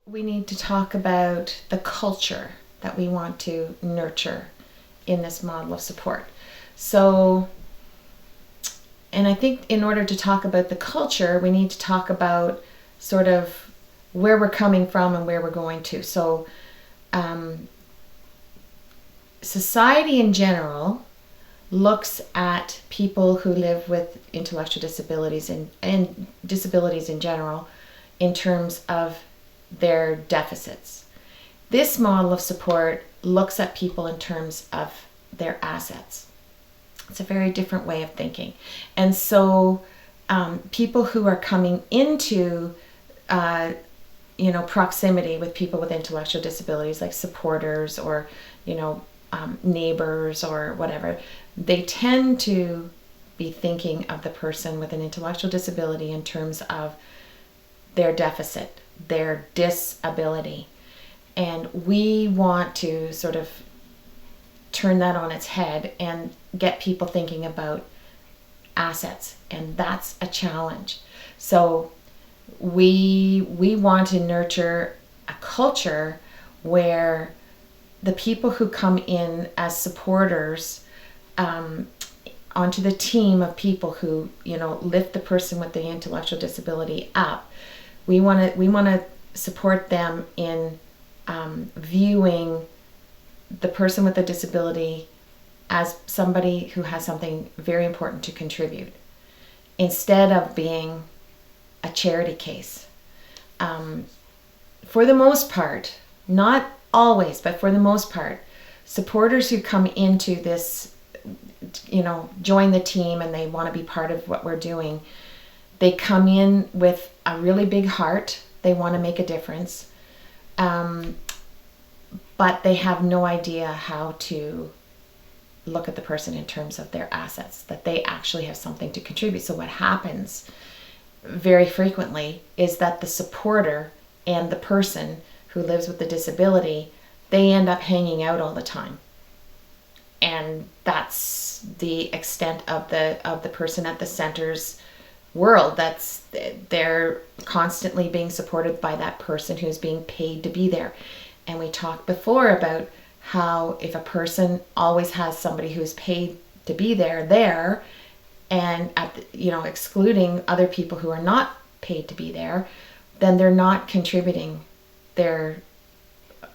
We need to talk about the culture that we want to nurture in this model of support. So, and I think in order to talk about the culture, we need to talk about sort of where we're coming from and where we're going to. So, society in general looks at people who live with intellectual disabilities and disabilities in general in terms of their deficits. This model of support looks at people in terms of their assets. It's a very different way of thinking. And so people who are coming into proximity with people with intellectual disabilities, like supporters or neighbors or whatever, they tend to be thinking of the person with an intellectual disability in terms of their deficit, their disability. And we want to sort of turn that on its head and get people thinking about assets, and that's a challenge. So we want to nurture a culture where the people who come in as supporters onto the team of people who lift the person with the intellectual disability up, we want to support them in viewing the person with the disability as somebody who has something very important to contribute, instead of being a charity case. For the most part, not always, but for the most part, supporters who come into this, join the team and they want to be part of what we're doing, they come in with a really big heart. They want to make a difference. But they have no idea how to look at the person in terms of their assets, that they actually have something to contribute. So what happens very frequently is that the supporter and the person who lives with the disability, they end up hanging out all the time. And that's the extent of the person at the center's world. They're constantly being supported by that person who's being paid to be there. And we talked before about how if a person always has somebody who's paid to be there, and excluding other people who are not paid to be there, then they're not contributing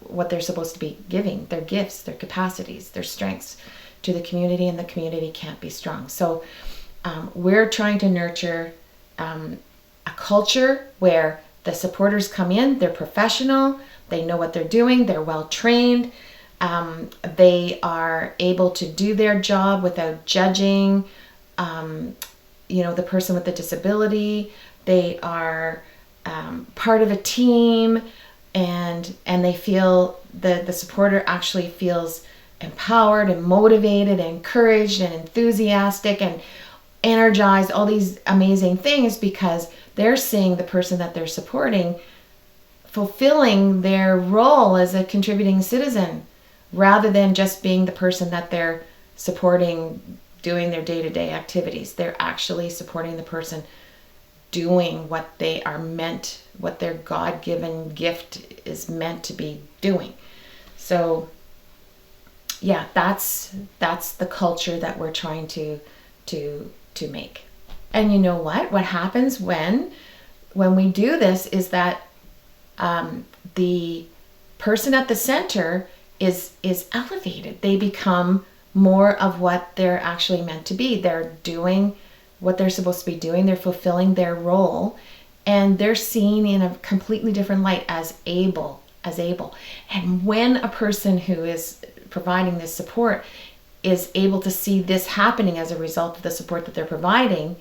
what they're supposed to be giving, their gifts, their capacities, their strengths to the community, and the community can't be strong. So we're trying to nurture a culture where the supporters come in, they're professional, they know what they're doing, they're well trained, they are able to do their job without judging the person with the disability. They are part of a team, and they feel the supporter actually feels empowered and motivated and encouraged and enthusiastic and energized, all these amazing things, because they're seeing the person that they're supporting fulfilling their role as a contributing citizen, rather than just being the person that they're supporting doing their day-to-day activities. They're actually supporting the person doing what they are meant, what their God-given gift is meant to be doing. So yeah, that's the culture that we're trying to make. And you know what happens when we do this is that the person at the center is elevated. They become more of what they're actually meant to be. They're doing what they're supposed to be doing. They're fulfilling their role, and they're seen in a completely different light as able. And when a person who is providing this support is able to see this happening as a result of the support that they're providing,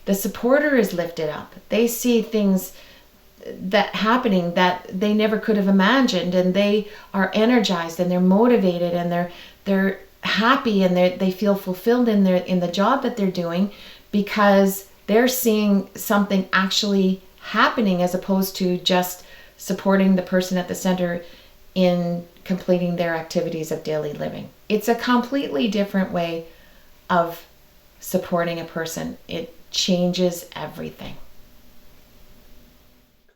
the supporter is lifted up. They see things that happening that they never could have imagined, and they are energized and they're motivated and they're happy and they feel fulfilled in the job that they're doing, because they're seeing something actually happening as opposed to just supporting the person at the center in completing their activities of daily living. It's a completely different way of supporting a person. It changes everything.